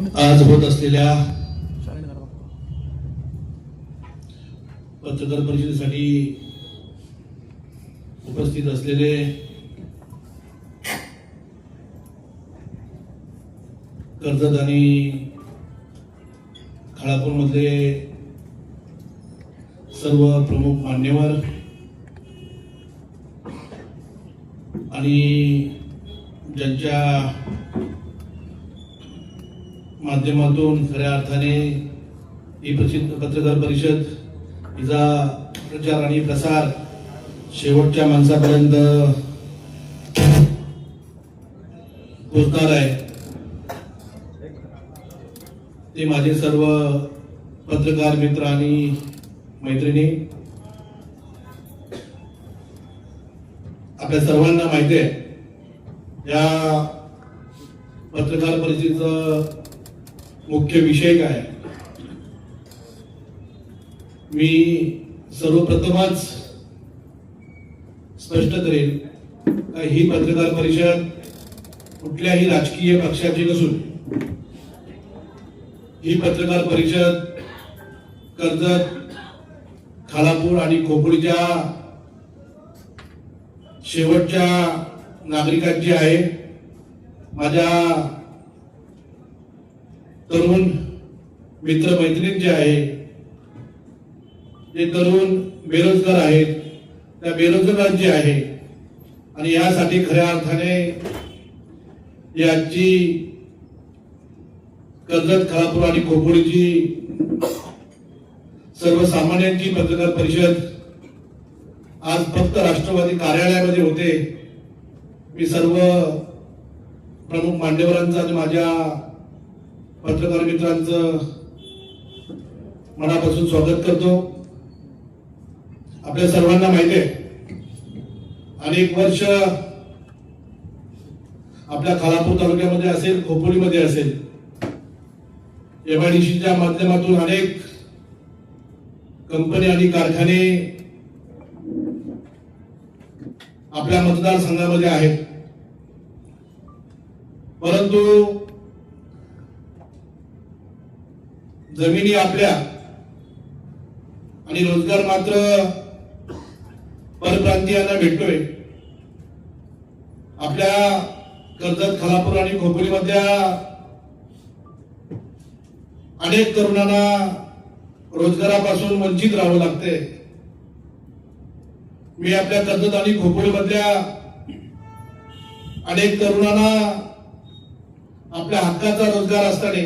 आज होत असलेल्या पत्रकार परिषदेसाठी उपस्थित असलेले कर्जत आणि खालापूर मधले सर्व प्रमुख मान्यवर आणि ज्यांच्या माध्यमातून खऱ्या अर्थाने ही पत्रकार परिषद हिचा प्रचार आणि प्रसार शेवटच्या माणसापर्यंत पोहोचणार आहे ते माझे सर्व पत्रकार मित्र आणि मैत्रिणी. आपल्या सर्वांना माहिती आहे या पत्रकार परिषदेचा मुख्य विषय काय. मी सर्वप्रथमच स्पष्ट करेन ही पत्रकार परिषद कुठल्याही राजकीय पक्षाची नसून ही पत्रकार परिषद कर्जत, खालापूर आणि खोपोलीच्या शेवटच्या नागरिकांची आहे. माझ्या तरुण मित्र मैत्रिणींचे आहे. जे तरुण बेरोजगार आहेत त्या बेरोजगारांची आहे. आणि यासाठी खऱ्या अर्थाने याची कर्जत, खालापूर आणि खोपोलीची सर्वसामान्यांची पत्रकार परिषद आज फक्त राष्ट्रवादी कार्यालयामध्ये होते. मी सर्व प्रमुख मान्यवरांचं आणि माझ्या पत्रकार मित्रांचं मनापासून स्वागत करतो. आपल्या सर्वांना माहिती आहे अनेक वर्ष आपल्या खालापूर तालुक्यामध्ये असेल, खोपोलीमध्ये असेल, एमआयडीसीच्या माध्यमातून अनेक कंपनी आणि कारखाने आपल्या मतदारसंघामध्ये आहेत. परंतु जमिनी आपल्या आणि रोजगार मात्र परप्रांतीयांना भेटतोय. आपल्या कर्जत, खालापूर आणि खोपोलीमधल्या अनेक तरुणांना रोजगारापासून वंचित राहावं लागते. मी आपल्या कर्जत आणि खोपोलीमधल्या अनेक तरुणांना आपल्या हक्काचा रोजगार असताना,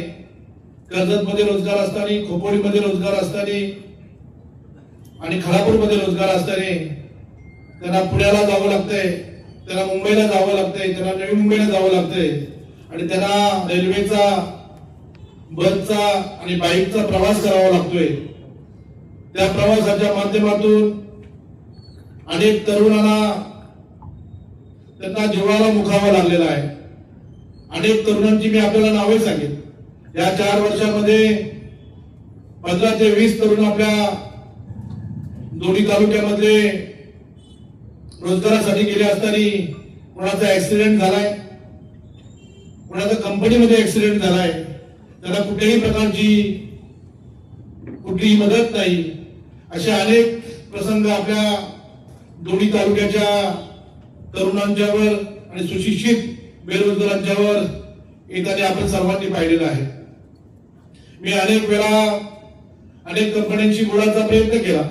कर्जतमध्ये रोजगार असताना, खोपोलीमध्ये रोजगार असताना आणि खालापूरमध्ये रोजगार असताना त्यांना पुण्याला जावं लागतंय, त्यांना मुंबईला जावं लागतंय, त्यांना नवी मुंबईला जावं लागतंय आणि त्यांना रेल्वेचा, बसचा आणि बाईकचा प्रवास करावा लागतोय. त्या प्रवासाच्या माध्यमातून अनेक तरुणांना त्यांना जीवाला मुखावं लागलेला आहे. अनेक तरुणांची मी आपल्याला नावे सांगेन. या 4 वर्षामध्ये 15 ते 20 तरुण आपल्या दोन्ही तालुक्यामध्ये रोजगारासाठी गेले असताना कोणाचा ऍक्सिडेंट झालाय, कोणाचा कंपनीमध्ये ऍक्सिडेंट झालाय, त्याला कुठल्याही प्रकारची कुठलीही मदत नाही. असे अनेक प्रसंग आपल्या दोन्ही तालुक्याच्या तरुणांच्यावर आणि सुशिक्षित बेरोजगारांच्यावर येताना आपण सर्वांनी पाहिलेलं आहे. मी अनेक वेळा अनेक कंपन्यांशी बोलायचा प्रयत्न केला.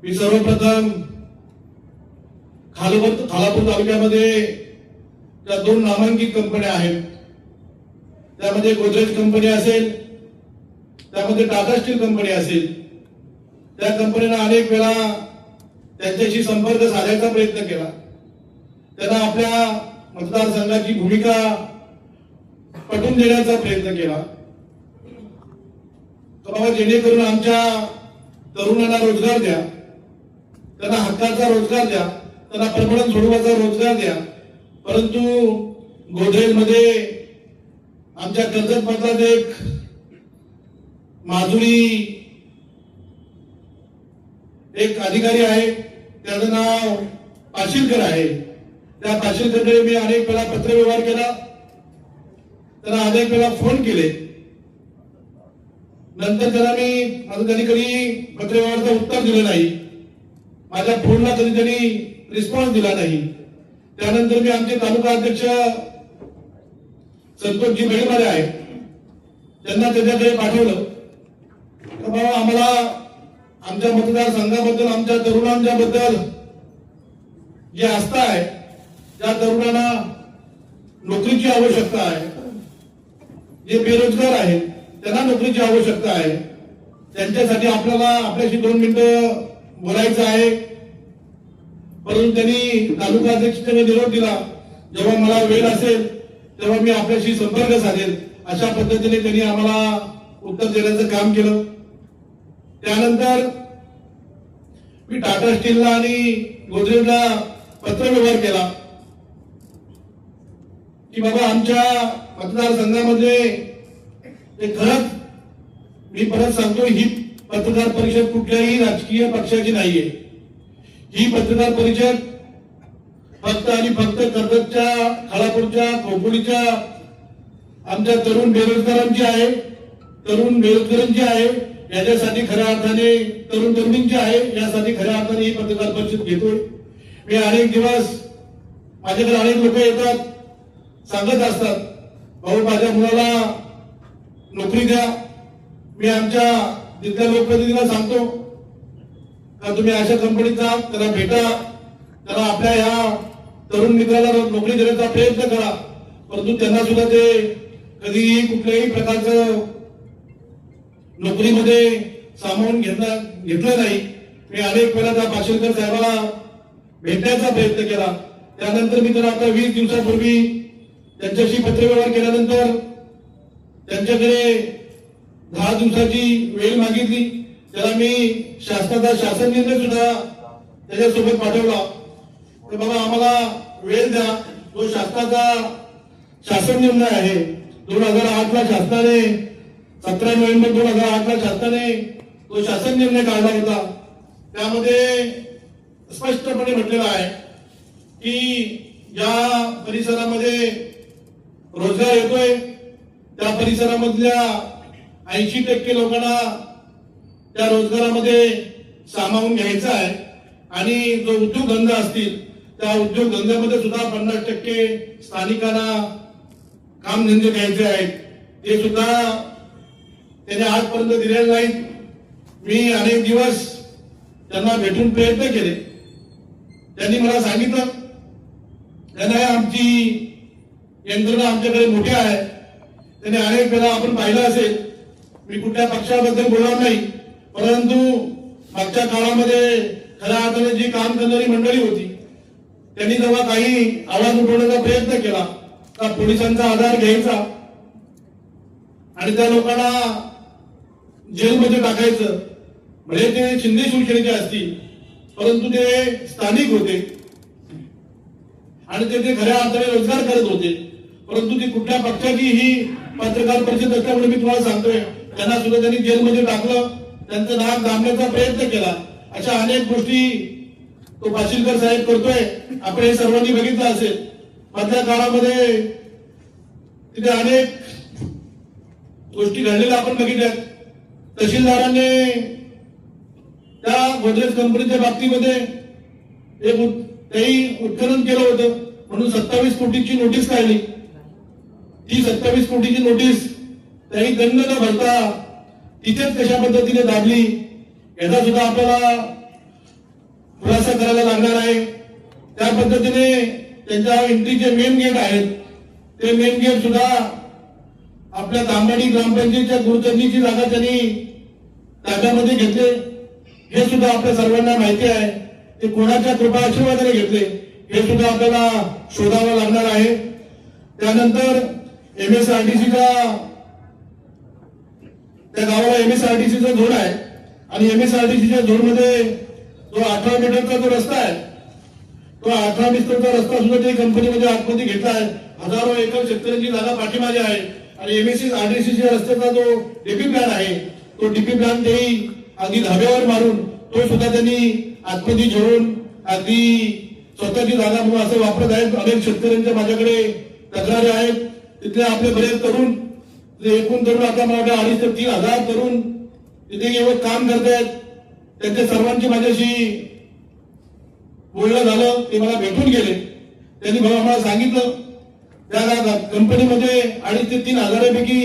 मी सर्वप्रथम खालापूर तालुक्यामध्ये त्या 2 नामांकित कंपन्या आहेत. त्यामध्ये गोदरेज कंपनी असेल, त्यामध्ये टाटा स्टील कंपनी असेल. त्या कंपनीने अनेक वेळा त्यांच्याशी संपर्क साधायचा प्रयत्न केला. त्यांना आपल्या मतदारसंघाची भूमिका पटवून देण्याचा प्रयत्न केला. तर बाबा जेणेकरून आमच्या तरुणांना रोजगार द्या, त्यांना हक्काचा रोजगार द्या, त्यांना परमनंट स्वरूपाचा रोजगार द्या. परंतु गोदरेजमध्ये आमच्या कर्जत मधलाच एक माधुरी एक अधिकारी आहे, त्याचं नाव पाशीलकर आहे. त्या पाशीलकरकडे मी अनेक वेळा पत्रव्यवहार केला. त्यांना अनेक वेळा फोन केले, नंतर त्यांना मी माझं कधी पत्रव्यवहाराचं उत्तर दिलं नाही, माझ्या फोनला कधी त्यांनी रिस्पॉन्स दिला नाही. त्यानंतर मी आमचे तालुका अध्यक्ष संतोषजी बेळीमारे आहेत, त्यांना त्याच्याकडे पाठवलं. तर बाबा आम्हाला आमच्या मतदारसंघाबद्दल, आमच्या तरुणांच्या बद्दल जी आस्था आहे, ज्या तरुणांना नोकरीची आवश्यकता आहे, जे बेरोजगार आहेत त्यांना नोकरीची आवश्यकता आहे, त्यांच्यासाठी आपल्याला आपल्याशी 2 मिनिटं बोलायचं आहे. परंतु त्यांनी तालुका अध्यक्षांनी निरोप दिला, जेव्हा मला वेळ असेल तेव्हा मी आपल्याशी संपर्क साधेल, अशा पद्धतीने त्यांनी आम्हाला उत्तर देण्याचं काम केलं. त्यानंतर मी टाटा स्टीलला आणि गोदरेजला पत्रव्यवहार केला की बाबा आमच्या मतदारसंघामध्ये खरंच, मी परत सांगतो, ही पत्रकार परिषद कुठल्याही राजकीय पक्षाची नाहीये. ही पत्रकार परिषद फक्त आणि फक्त कर्जतच्या, खालापूरच्या, खोपोलीच्या आमच्या तरुण बेरोजगारांची आहे, तरुण बेरोजगारांची आहे, याच्यासाठी खऱ्या अर्थाने तरुण तरुणींची आहे, यासाठी खऱ्या अर्थाने ही पत्रकार परिषद घेतोय. मी अनेक दिवस, माझ्याकडे अनेक लोक येतात, सांगत असतात, भाऊ माझ्या मुलाला नोकरी द्या. मी आमच्या तिथल्या लोकप्रतिनिधीला सांगतो का तुम्ही अशा कंपनीत जा, त्याला भेटा, त्याला आपल्या ह्या तरुण मित्राला नोकरी देण्याचा प्रयत्न करा. परंतु त्यांना सुद्धा ते कधीही कुठल्याही प्रकारचं नोकरीमध्ये सामावून घेतलं नाही. मी अनेक वेळा त्या पाशीलकर साहेबाला भेटण्याचा प्रयत्न केला. त्यानंतर मी तर आता 20 दिवसापूर्वी त्यांच्याशी पत्रव्यवहार केल्यानंतर त्यांच्याकडे 10 दिवसाची वेळ मागितली. त्याला मी शासनाचा शासन निर्णय सुद्धा त्याच्यासोबत पाठवला. तर बाबा आम्हाला वेळ द्या. तो शासनाचा शासन निर्णय आहे. 2008 ला शासनाने 17 नोव्हेंबर 2008 ला शासनाने तो शासन निर्णय काढला होता. त्यामध्ये स्पष्टपणे म्हटलेलं आहे की ज्या परिसरामध्ये रोजगार येतोय त्या परिसरामधल्या 80% लोकांना त्या रोजगारामध्ये सामावून घ्यायचा आहे आणि जो उद्योगधंदे असतील त्या उद्योगधंद्यामध्ये सुद्धा 50% स्थानिकांना कामधंदे घ्यायचे आहेत. ते सुद्धा त्याने आजपर्यंत दिलेले नाहीत. मी अनेक दिवस त्यांना भेटून प्रयत्न केले. त्यांनी मला सांगितलं त्यांना आमची यंत्रणा आमच्याकडे मोठी आहे. त्यांनी अनेक वेळा आपण पाहिलं असेल, मी कुठल्या पक्षाबद्दल बोलणार नाही, परंतु मागच्या काळामध्ये खऱ्या अर्थाने जी काम करणारी मंडळी होती त्यांनी जेव्हा काही आवाज उठवण्याचा प्रयत्न केला तर पोलिसांचा आधार घ्यायचा आणि त्या लोकांना जेलमध्ये टाकायचं. म्हणजे ते शिंदे शिवसेनेचे असतील परंतु ते स्थानिक होते आणि ते खऱ्या अर्थाने रोजगार करत होते. परंतु ती कुठल्या पक्षाची ही पत्रकार परिषद असल्यामुळे मी तुम्हाला सांगतोय, त्यांना सुद्धा त्यांनी जेलमध्ये टाकलं, त्यांचं नाक दाबण्याचा प्रयत्न केला. अशा अनेक गोष्टी तो पाशीलकर साहेब करतोय. आपण हे सर्वांनी बघितलं असेल. मधल्या काळामध्ये तिथे अनेक गोष्टी घडलेल्या आपण बघितल्या. तहसीलदारांनी त्या गोदरेज कंपनीच्या बाबतीमध्ये एक उत्खनन केलं होतं म्हणून 27 कोटीची नोटीस काढली. ती 27 कोटीची नोटीस त्याही दंड न भरता तिथेच कशा पद्धतीने दाबली याचा सुद्धा आपल्याला खुलासा करायला लागणार आहे. त्या पद्धतीने त्यांच्या एंट्रीचे मेन गेट आहेत, ते मेन गेट सुद्धा आपल्या तांबाडी ग्रामपंचायतीच्या गुरुचरणीची जागा त्यांनी ताब्यामध्ये घेतले. हे सुद्धा आपल्या सर्वांना माहिती आहे. ते कोणाच्या कृपा आशीर्वादाने घेतले हे सुद्धा आपल्याला शोधावं लागणार आहे. त्यानंतर MSRDCचा त्या गावाला MSRDCचा झोन आहे आणि MSRDCच्या झोनमध्ये जो 18 मीटरचा जो रस्ता आहे तो 18 मीटरचा रस्ता सुद्धा त्या कंपनीमध्ये आतमध्ये घेतला आहे. हजारो एकर शेतकऱ्यांची जागा पाठीमागे आहे आणि MSRDCच्या रस्त्याचा जो डीपी प्लॅन आहे तो डीपी प्लॅन तेही अगदी धाब्यावर मारून तो सुद्धा त्यांनी आतमध्ये घेऊन अगदी स्वतःची जागा म्हणून असं वापरत आहेत. अनेक शेतकऱ्यांच्या माझ्याकडे तक्रारी आहेत. तिथे आपले बरेच तरुण, एकूण तरुण आता मला वाटतं 2,500 ते 3,000 तरुण तिथे येऊन काम करतायत. त्यांच्या सर्वांची माझ्याशी बोलणं झालं, ते मला भेटून गेले. त्यांनी आम्हाला सांगितलं त्या कंपनीमध्ये 2,500 ते 3,000पैकी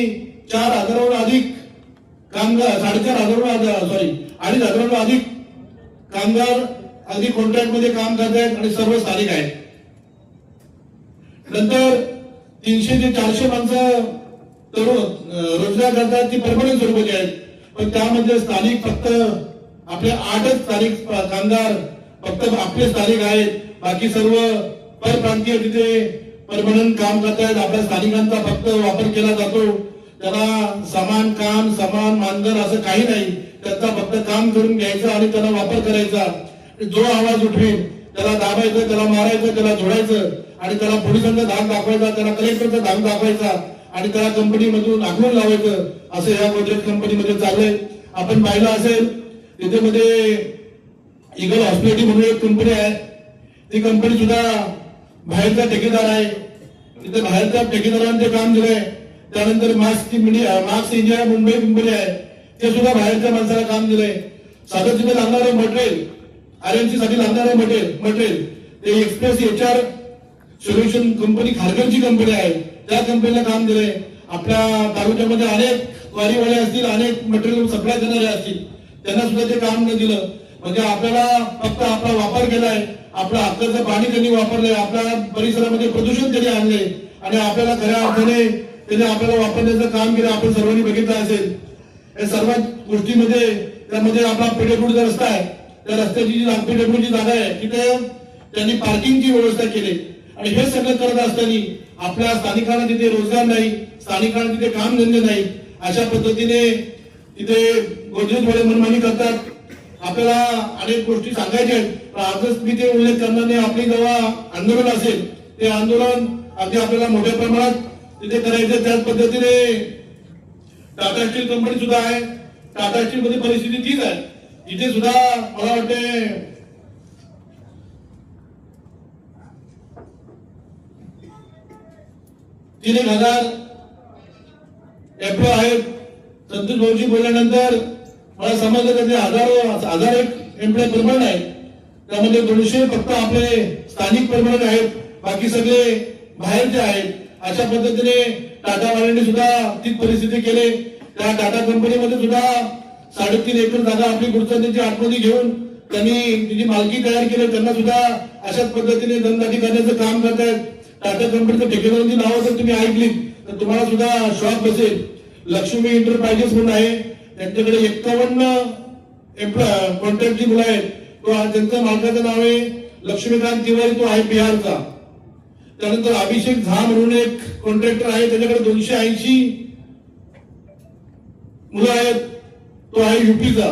4,000हून अधिक कामगार, 2,500हून अधिक कामगार अधिक कॉन्ट्रॅक्ट मध्ये काम करतायत आणि सर्व स्थानिक आहेत. नंतर 300 ते 400 माणसं तरुण रोजगार करतात, ती परमनंट स्वरूपाची आहेत. पण त्यामध्ये स्थानिक फक्त आपले 8च स्थानिक कामगार फक्त आपले स्थानिक आहेत. बाकी सर्व परप्रांतीय तिथे परमनंट काम करतायत. आपल्या स्थानिकांचा फक्त वापर केला जातो. त्याला समान काम समान मानधन असं काही नाही. त्यांचा फक्त काम करून घ्यायचं आणि त्याला वापर करायचा. जो आवाज उठवेल त्याला दाबायचं, त्याला मारायचं, त्याला जोडायचं आणि त्याला पोलिसांचा धाक दाखवायचा, त्याला कलेक्टरचा धाक दाखवायचा आणि त्याला कंपनीमधून आखून लावायचं. असं या गोदरेज कंपनीमध्ये चाललंय. आपण पाहिलं असेल तिथे मध्ये इगल हॉस्पिटॅलिटी म्हणून एक कंपनी आहे. ती कंपनी सुद्धा बाहेरचा ठेकेदार आहे. तिथे बाहेरच्या ठेकेदारांनी ते काम दिलंय. त्यानंतर मार्क्स इंडिया मुंबई कंपनी आहे, ते सुद्धा बाहेरच्या माणसाला काम दिलंय. साधं तिथे लागणारं मटेरियल, RNC साठी लागणारं मटेरियल ते एक्सप्रेस HR सोल्युशन कंपनी खारघरची कंपनी आहे, त्या कंपनीला काम दिलंय. आपल्या तालुक्यामध्ये अनेक वारीवाले असतील, अनेक मटेरियल सप्लाय करणारे असतील, त्यांना सुद्धा ते काम न दिलं. म्हणजे आपल्याला फक्त आपला वापर केलाय, आपल्या हक्काचं पाणी त्यांनी वापरलंय, आपल्या परिसरामध्ये प्रदूषण त्यांनी आणलंय आणि आपल्याला खऱ्या अर्थाने त्यांनी आपल्याला वापरण्याचं काम केलं. आपण सर्वांनी बघितलं असेल. या सर्व गोष्टीमध्ये त्यामध्ये आपला PWD रस्ता आहे, त्या रस्त्याची जी PWD जागा आहे तिथे त्यांनी पार्किंगची व्यवस्था केली. आणि हे सगळं करत असताना आपल्या स्थानिकांना तिथे रोजगार नाही, स्थानिकांना तिथे काम धंदे नाही. अशा पद्धतीने तिथे गोदरेजवाले मनमानी करतात. आपल्याला अनेक गोष्टी सांगायच्या आहेत, पण आजच मी ते उल्लेख करण्याने आपली जेव्हा आंदोलन असेल ते आंदोलन अगदी आपल्याला मोठ्या प्रमाणात तिथे करायचं. त्याच पद्धतीने टाटा स्टील कंपनी सुद्धा आहे. टाटा स्टील मध्ये परिस्थिती तीच आहे. इथे सुद्धा मला वाटते 3,000 एम्प्लॉय आहेत. संतोष भाऊजी बोलल्यानंतर मला समजलं की हजार एक एम्प्लॉय परमनंट आहेत. त्यामध्ये 200 फक्त आपले स्थानिक परमनंट आहेत, बाकी सगळे बाहेरचे आहेत. अशा पद्धतीने टाटावाल्यांनी सुद्धा तीच परिस्थिती केली. त्या टाटा कंपनीमध्ये सुद्धा 3.5 एकर जागा आपली गुडचांची आतमध्ये घेऊन त्यांनी तिची मालकी तयार केली. त्यांना सुद्धा अशाच पद्धतीने दमदाटी करण्याचं काम करतायत. टाटा कंपनीचं ठेकेदारांची नावं जर तुम्ही ऐकली तर तुम्हाला सुद्धा शॉक बसेल. लक्ष्मी एंटरप्राइजेस म्हणून आहे, त्यांच्याकडे 51 कॉन्ट्रॅक्टची मुलं आहेत. तो त्यांचं मालकाचं नाव आहे लक्ष्मीकांत तिवारी, तो आहे बिहारचा. त्यानंतर अभिषेक झा म्हणून एक कॉन्ट्रॅक्टर आहे, त्याच्याकडे 280 मुलं आहेत, तो आहे UPचा.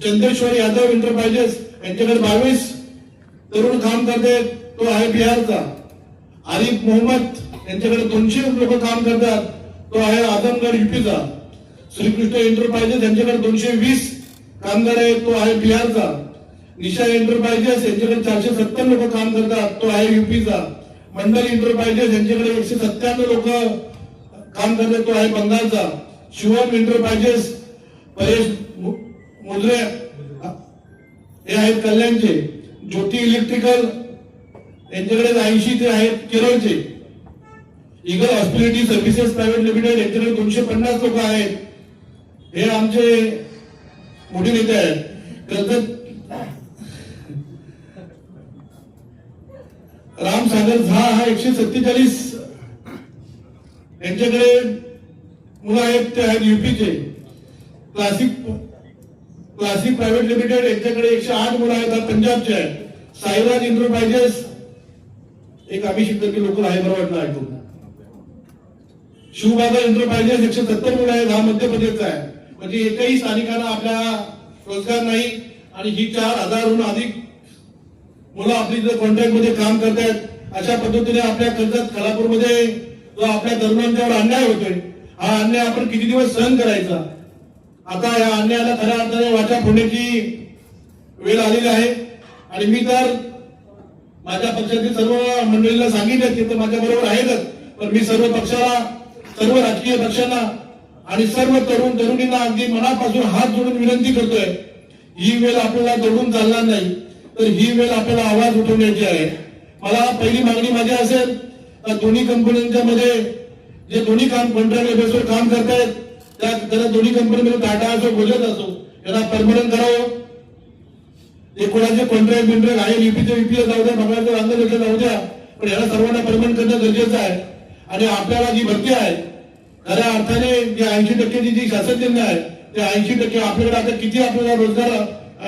चंद्रेश्वर यादव एंटरप्राइजेस यांच्याकडे 22 तरुण काम करतात, तो आहे बिहारचा. आरिफ मोहम्मद यांच्याकडे 200 लोक काम करतात, तो आहे आजमगड UPचा. श्रीकृष्ण एंटरप्राइजेस यांच्याकडे 220 कामगार आहेत, तो आहे बिहारचा. निशा एंटरप्राइजेस यांच्याकडे 470 लोक काम करतात, तो आहे UPचा. मंडल एंटरप्राइजेस यांच्याकडे 197 लोक काम करतात, तो आहे बंगालचा. शिवम एंटरप्राइजेस परेश मुद्रे हे आहेत कल्याणचे. ज्योती इलेक्ट्रिकल यांच्याकडे 80 ते आहेत केरळचे. Eagle hospitality services private limited यांच्याकडे 250 लोक आहेत. हे आमचे मोठे नेते आहेत. रामसागर झा हा 147 यांच्याकडे मुलं आहेत, ते आहेत UPचे. क्लासिक प्रायव्हेट लिमिटेड यांच्याकडे 108 मुलं आहेत, पंजाबचे आहेत. साईराज एंटरप्राइजेस एक अभिषेक करके लोकल आहे, बरं वाटलं ऐकून. शिवबाबा एंटरप्राइजेस 170 मुलं आहेत, हा मध्य प्रदेशचा आहे. म्हणजे एकही स्थानिकांना आपल्या रोजगार नाही. आणि ही 4,000हून अधिक मुलं आपली कॉन्ट्रॅक्ट मध्ये काम करतायत. अशा पद्धतीने आपल्या कर्जत खालापूरमध्ये जो आपल्या तरुणांच्यावर अन्याय होतोय, हा अन्याय आपण किती दिवस सहन करायचा. आता या अन्यायाला खऱ्या अर्थाने वाचा फोडण्याची वेळ आलेली आहे. आणि मी तर माझ्या पक्षातील सर्व मंडळीला सांगितलं की ते माझ्या बरोबर आहेतच, पण मी सर्व पक्षाला, सर्व राजकीय पक्षांना आणि सर्व तरुण तरुणींना अगदी मनापासून हात जोडून विनंती करतोय, ही वेळ आपल्याला दडून चालणार नाही, तर ही वेळ आपल्याला आवाज उठवण्याची आहे. मला पहिली मागणी माझी असेल, दोन्ही कंपन्यांच्या मध्ये जे दोन्ही कॉन्ट्रॅक्ट बेसवर काम करतायत त्याला दोन्ही कंपनीमध्ये टाटा असो गुजरात असो यांना परमनंट करावं. ते कोणाचे कॉन्ट्रॅक्ट बिंट्रॅक्ट आहे यूपीचे जाऊ द्या, बंगालच्या बांगलादेशला जाऊ द्या, पण याला सर्वांना परमनंट करणं गरजेचं आहे. आणि आपल्याला जी भरती आहे खऱ्या अर्थाने जे 80% जी शासनजन्य आहे ते 80% आपल्याकडे आता किती आपल्याला रोजगार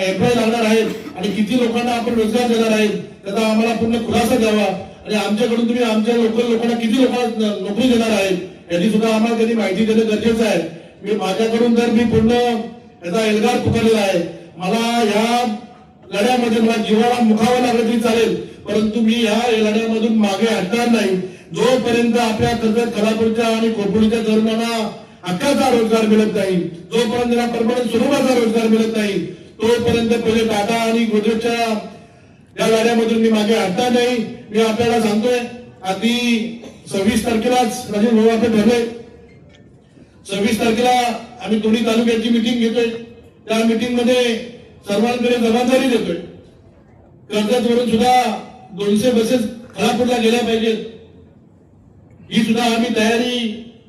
एम्प्लॉय लागणार आहेत आणि किती लोकांना आपण रोजगार देणार आहेत त्याचा आम्हाला पूर्ण खुलासा द्यावा. आणि आमच्याकडून तुम्ही आमच्या लोकल लोकांना किती लोकांना नोकरी देणार आहेत याची सुद्धा आम्हाला त्यांनी माहिती देणं गरजेचं आहे. मी माझ्याकडून तर मी पूर्ण याचा एल्गार पुकारलेला आहे. मला या लढ्यामध्ये मला जीवाला मुखावं लागलं तरी चालेल, परंतु मी या लढ्यामधून मागे हटणार नाही. जोपर्यंत आपल्या कर्जत, खालापूरच्या आणि खोपोलीच्या तरुणांना हक्काचा रोजगार मिळत नाही, जोपर्यंत त्यांना परमनंट स्वरूपाचा रोजगार मिळत नाही, तोपर्यंत पहिले टाटा आणि गुजरातच्या या लढ्यामधून मी मागे हटणार नाही. मी आपल्याला सांगतोय, अगदी 26 तारखेलाच राजीव भाऊ आपण ठरले, 26 तारखेला आम्ही दोन्ही तालुक्याची मिटिंग घेतोय. त्या मिटिंग मध्ये सर्वांकडे जबाबदारी देतोय. कर्जत वरून सुद्धा 200 बसेस खालापूरला गेल्या पाहिजेत, ही सुद्धा आम्ही तयारी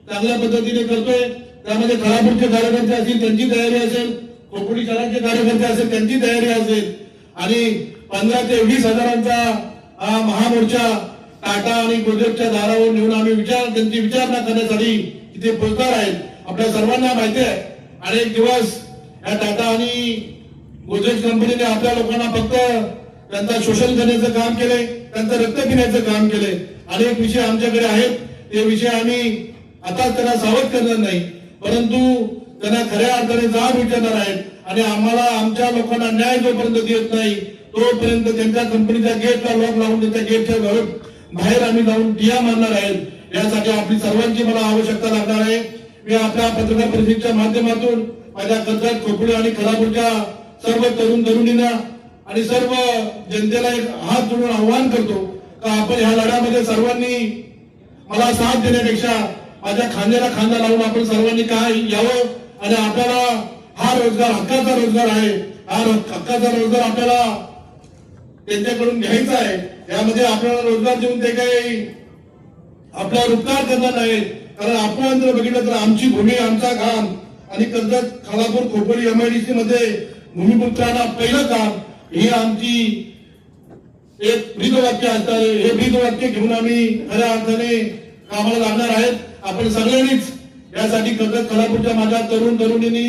चांगल्या पद्धतीने करतोय. त्यामध्ये खालापूरचे कार्यकर्ते असतील त्यांची तयारी असेल, खोपोली शहराचे कार्यकर्ते असेल त्यांची तयारी असेल आणि 15 ते 20 हजारांचा हा महामोर्चा टाटा आणि गुजरातच्या दारावर नेऊन आम्ही त्यांची विचारणा करण्यासाठी तिथे पोहोचणार आहेत. आपल्या सर्वांना माहिती आहे, अनेक दिवस या टाटा आणि गुजरात कंपनीने आपल्या लोकांना फक्त त्यांचा शोषण करण्याचं काम केलंय, त्यांचं रक्त पिण्याचं काम केलंय. अनेक विषय आमच्याकडे आहेत, ते विषय आम्ही आता त्यांना सावध करणार नाही, परंतु त्यांना खऱ्या अर्थाने जाब विचारणार आहेत. आणि आम्हाला आमच्या लोकांना न्याय जोपर्यंत देत नाही तोपर्यंत त्यांच्या कंपनीच्या गेटला लॉक लावून त्यांच्या गेटच्या बाहेर आम्ही जाऊन टिया मारणार आहेत. यासाठी आपली सर्वांची मला आवश्यकता लागणार आहे. मी आपल्या पत्रकार परिषदेच्या माध्यमातून माझ्या कर्जत, खोपोली आणि खालापूरच्या सर्व तरुण तरुणींना आणि सर्व जनतेला एक हात जोडून आवाहन करतो का आपण ह्या लढ्यामध्ये सर्वांनी मला साथ देण्यापेक्षा माझ्या खांद्याला खांदा लावून आपण सर्वांनी काय यावं. आणि आपल्याला हा रोजगार हक्काचा रोजगार आहे, हा हक्काचा रोजगार आपल्याला त्यांच्याकडून घ्यायचा आहे. यामध्ये आपल्याला रोजगार देऊन ते काही आपल्यावर उपकार करणार नाही, कारण आपण जर बघितलं तर आमची भूमी, आमचा घाम आणि कर्जत, खालापूर, खोपोली MIDC मध्ये भूमिपुत्रांना पहिलं काम ही आमची एक ब्रीदवाक्य असतात. हे ब्रीदवाक्य घेऊन आम्ही खऱ्या अर्थाने कामाला लागणार आहेत. आपण सगळ्यांनीच यासाठी कर्जत, खालापूरच्या माझ्या तरुण तरुणींनी,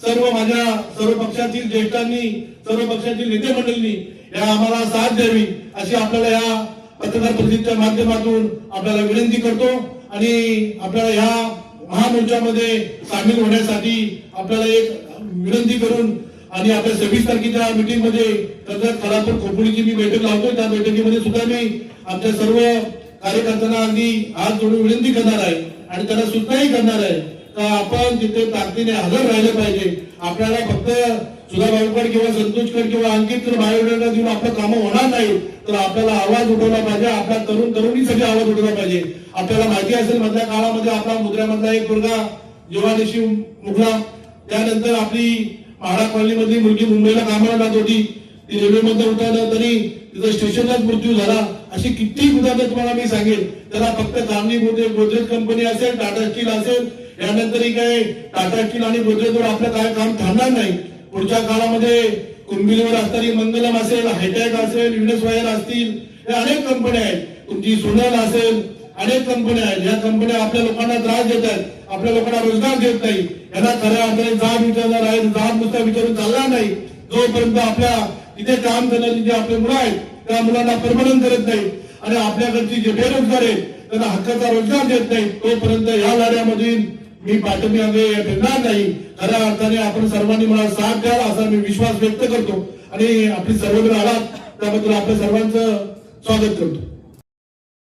सर्व पक्षातील ज्येष्ठांनी, सर्व पक्षातील नेते मंडळींनी या आम्हाला साथ द्यावी अशी आपल्याला या पत्रकार परिषदेच्या माध्यमातून आपल्याला विनंती करतो. आणि आपल्याला या महामोर्चामध्ये सामील होण्यासाठी आपल्याला एक विनंती करून आणि आपल्या 26 तारखेच्या मीटिंग मध्ये कर्जत, खालापूर, खोपोलीची मी बैठक लावतोय. त्या बैठकीमध्ये सुद्धा मी आमच्या सर्व कार्यकर्त्यांना अगदी हात जोडून विनंती करणार आहे आणि त्यांना सूचनाही करणार आहे का आपण तिथे ताकदीने हजर राहिलं पाहिजे. आपल्याला फक्त सुधाबाईकर किंवा संतोषकर किंवा अंकित बायोडेटा देऊन आपलं कामं होणार नाही, तर आपल्याला आवाज उठवला पाहिजे. आपल्या तरुण तरुणीसाठी आवाज उठवला पाहिजे. आपल्याला माहिती असेल मधल्या काळामध्ये आपला मुद्र्यामधला एक मुलगा जीवानिशी मुखला, त्यानंतर आपली म्हाडा कॉलनी मधली मुलगी मुंबईला कामाला जात होती, ती रेल्वेमध्ये उतरलं तरी तिचा स्टेशनलाच मृत्यू झाला. अशी किती उदाहरणं तुम्हाला मी सांगेल. त्याला फक्त कारणीभूत गोदरेज कंपनी असेल, टाटा स्टील असेल, यानंतरही काय टाटा स्टील आणि गोदरेजवर आपलं काय काम थांबणार नाही. पुढच्या काळामध्ये कुंभिलवर असणारी मंगलम असेल, हायटेक असेल, युनिस वायर असतील, या अनेक कंपन्या आहेत. तुमची सोनल असेल, अनेक कंपन्या आहेत. या कंपन्या आपल्या लोकांना त्रास देत आहेत, आपल्या लोकांना रोजगार देत नाही. यांना खऱ्या अर्थाने जाब विचारणार आहे. जाब नुसता विचारून चालणार नाही जोपर्यंत आपल्या इथे काम करणारी जे आपले मुलं आहेत त्या मुलांना परमनंट करत नाही आणि आपल्याकडची जे बेरोजगार आहेत त्यांना हक्काचा रोजगार देत नाही तोपर्यंत या लढ्यामधील मी पाठिंबा फिरणार नाही. खऱ्या अर्थाने आपण सर्वांनी मला साथ द्याल असा मी विश्वास व्यक्त करतो आणि आपली सर्वजण आलात त्याबद्दल आपल्या सर्वांचं स्वागत करतो.